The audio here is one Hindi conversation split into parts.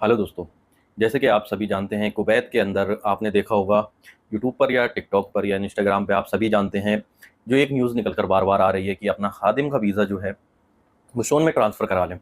हेलो दोस्तों। जैसे कि आप सभी जानते हैं, कुवैत के अंदर आपने देखा होगा यूट्यूब पर या टिकटॉक पर या इंस्टाग्राम पे, आप सभी जानते हैं, जो एक न्यूज़ निकल कर बार बार आ रही है कि अपना खादिम का वीज़ा जो है वो शोन में ट्रांसफ़र करा लें।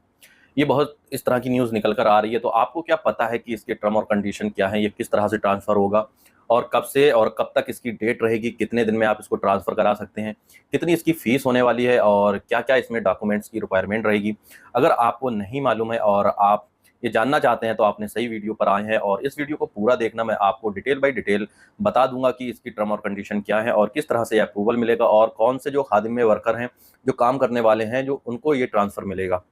ये बहुत इस तरह की न्यूज़ निकल कर आ रही है, तो आपको क्या पता है कि इसके टर्म और कंडीशन क्या है, ये किस तरह से ट्रांसफ़र होगा और कब से और कब तक इसकी डेट रहेगी, कितने दिन में आप इसको ट्रांसफ़र करा सकते हैं, कितनी इसकी फ़ीस होने वाली है और क्या क्या इसमें डॉक्यूमेंट्स की रिक्वायरमेंट रहेगी। अगर आपको नहीं मालूम है और आप ये जानना चाहते हैं, तो आपने सही वीडियो पर आए हैं और इस वीडियो को पूरा देखना। मैं आपको डिटेल बाय डिटेल बता दूंगा कि इसकी टर्म और कंडीशन क्या है और किस तरह से अप्रूवल मिलेगा और कौन से जो खादिम में वर्कर हैं, जो काम करने वाले हैं, जो उनको ये ट्रांसफ़र मिलेगा।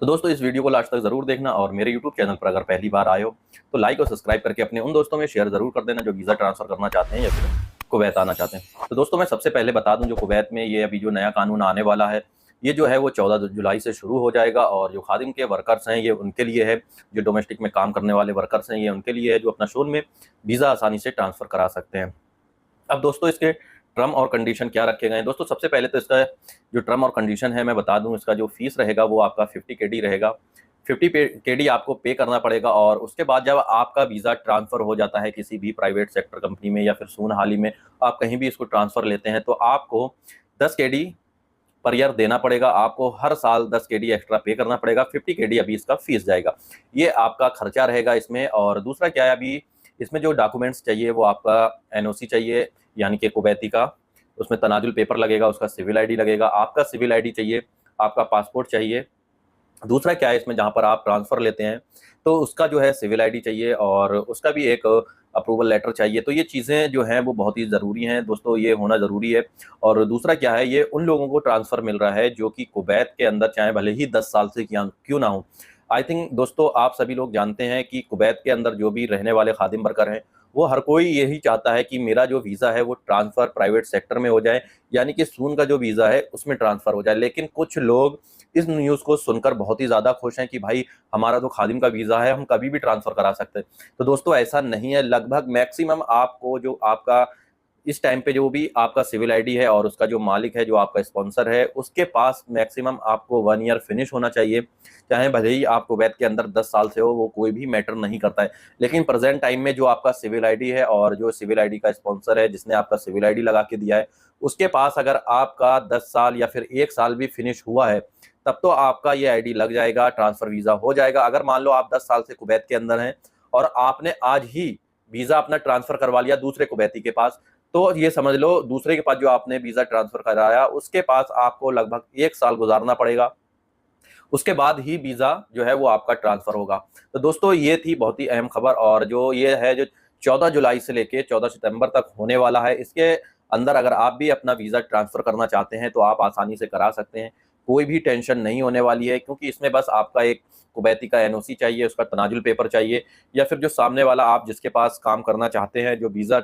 तो दोस्तों, इस वीडियो को लास्ट तक ज़रूर देखना और मेरे यूट्यूब चैनल पर अगर पहली बार आए हो तो लाइक और सब्सक्राइब करके अपने उन दोस्तों में शेयर ज़रूर कर देना जो वीज़ा ट्रांसफ़र करना चाहते हैं या फिर कुवैत आना चाहते हैं। तो दोस्तों, मैं सबसे पहले बता दूं, जो कुवैत में ये अभी जो नया कानून आने वाला है, ये जो है वो 14 जुलाई से शुरू हो जाएगा और जो खादिम के वर्कर्स हैं ये उनके लिए है, जो डोमेस्टिक में काम करने वाले वर्कर्स हैं ये उनके लिए है, जो अपना शोन में वीज़ा आसानी से ट्रांसफ़र करा सकते हैं। अब दोस्तों, इसके टर्म और कंडीशन क्या रखे गए हैं? दोस्तों, सबसे पहले तो इसका जो टर्म और कंडीशन है मैं बता दूं, इसका जो फीस रहेगा वो आपका 50 केडी रहेगा। 50 केडी आपको पे करना पड़ेगा और उसके बाद जब आपका वीज़ा ट्रांसफ़र हो जाता है किसी भी प्राइवेट सेक्टर कंपनी में या फिर सून हाल ही में आप कहीं भी इसको ट्रांसफ़र लेते हैं, तो आपको 10 केडी पर ईयर देना पड़ेगा। आपको हर साल 10 केडी एक्स्ट्रा पे करना पड़ेगा। 50 केडी अभी इसका फीस जाएगा। ये आपका खर्चा रहेगा इसमें। और दूसरा क्या है, अभी इसमें जो डॉक्यूमेंट्स चाहिए वो आपका एनओसी चाहिए, यानी कि कुवैती का, उसमें तनाजुल पेपर लगेगा, उसका सिविल आईडी लगेगा, आपका सिविल आईडी चाहिए, आपका पासपोर्ट चाहिए। दूसरा क्या है, इसमें जहाँ पर आप ट्रांसफ़र लेते हैं तो उसका जो है सिविल आईडी चाहिए और उसका भी एक अप्रूवल लेटर चाहिए। तो ये चीज़ें जो हैं वो बहुत ही ज़रूरी हैं दोस्तों, ये होना ज़रूरी है। और दूसरा क्या है, ये उन लोगों को ट्रांसफ़र मिल रहा है जो कि कुवैत के अंदर चाहे भले ही 10 साल से क्यों ना हो। आई थिंक दोस्तों, आप सभी लोग जानते हैं कि कुवैत के अंदर जो भी रहने वाले खादिम वर्कर हैं, वो हर कोई यही चाहता है कि मेरा जो वीज़ा है वो ट्रांसफ़र प्राइवेट सेक्टर में हो जाए, यानी कि सून का जो वीज़ा है उसमें ट्रांसफ़र हो जाए। लेकिन कुछ लोग इस न्यूज़ को सुनकर बहुत ही ज़्यादा खुश हैं कि भाई, हमारा तो खादिम का वीज़ा है, हम कभी भी ट्रांसफ़र करा सकते हैं। तो दोस्तों, ऐसा नहीं है। लगभग मैक्सिमम आपको जो आपका इस टाइम पे जो भी आपका सिविल आईडी है और उसका जो मालिक है, जो आपका स्पॉन्सर है, उसके पास मैक्सिमम आपको 1 ईयर फिनिश होना चाहिए। चाहे भले ही आप कुवैत के अंदर 10 साल से हो, वो कोई भी मैटर नहीं करता है। लेकिन प्रेज़ेंट टाइम में जो आपका सिविल आईडी है और जो सिविल आईडी का स्पॉन्सर है, जिसने आपका सिविल आईडी लगा के दिया है, उसके पास अगर आपका 10 साल या फिर 1 साल भी फिनिश हुआ है, तब तो आपका ये आईडी लग जाएगा, ट्रांसफ़र वीज़ा हो जाएगा। अगर मान लो आप 10 साल से कुवैत के अंदर हैं और आपने आज ही वीज़ा अपना ट्रांसफ़र करवा लिया दूसरे कुवैती के पास, तो ये समझ लो दूसरे के पास जो आपने वीज़ा ट्रांसफ़र कराया, उसके पास आपको लगभग 1 साल गुज़ारना पड़ेगा। उसके बाद ही वीज़ा जो है वो आपका ट्रांसफ़र होगा। तो दोस्तों, ये थी बहुत ही अहम खबर। और जो ये है, जो 14 जुलाई से लेके 14 सितंबर तक होने वाला है, इसके अंदर अगर आप भी अपना वीज़ा ट्रांसफ़र करना चाहते हैं तो आप आसानी से करा सकते हैं। कोई भी टेंशन नहीं होने वाली है, क्योंकि इसमें बस आपका एक कुवैती का एनओसी चाहिए, उसका तनाजुल पेपर चाहिए, या फिर जो सामने वाला आप जिसके पास काम करना चाहते हैं, जो वीज़ा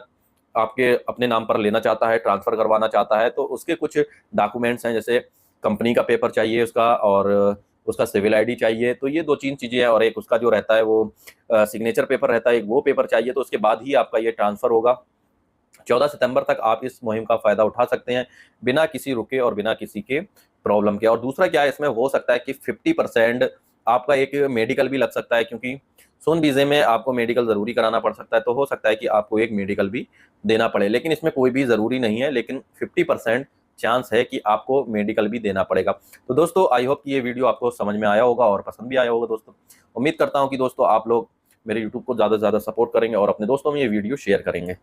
आपके अपने नाम पर लेना चाहता है, ट्रांसफ़र करवाना चाहता है, तो उसके कुछ डॉक्यूमेंट्स हैं, जैसे कंपनी का पेपर चाहिए उसका, और उसका सिविल आईडी चाहिए। तो ये 2-3 चीज़ें हैं और एक उसका जो रहता है वो सिग्नेचर पेपर रहता है, एक वो पेपर चाहिए। तो उसके बाद ही आपका ये ट्रांसफ़र होगा। 14 सितंबर तक आप इस मुहिम का फ़ायदा उठा सकते हैं, बिना किसी रुके और बिना किसी के प्रॉब्लम के। और दूसरा क्या है, इसमें हो सकता है कि 50% आपका एक मेडिकल भी लग सकता है, क्योंकि सोन वीज़े में आपको मेडिकल ज़रूरी कराना पड़ सकता है। तो हो सकता है कि आपको एक मेडिकल भी देना पड़े, लेकिन इसमें कोई भी ज़रूरी नहीं है, लेकिन 50% चांस है कि आपको मेडिकल भी देना पड़ेगा। तो दोस्तों, आई होप कि ये वीडियो आपको समझ में आया होगा और पसंद भी आया होगा दोस्तों। उम्मीद करता हूँ कि दोस्तों आप लोग मेरे यूट्यूब को ज़्यादा से ज़्यादा सपोर्ट करेंगे और अपने दोस्तों में ये वीडियो शेयर करेंगे।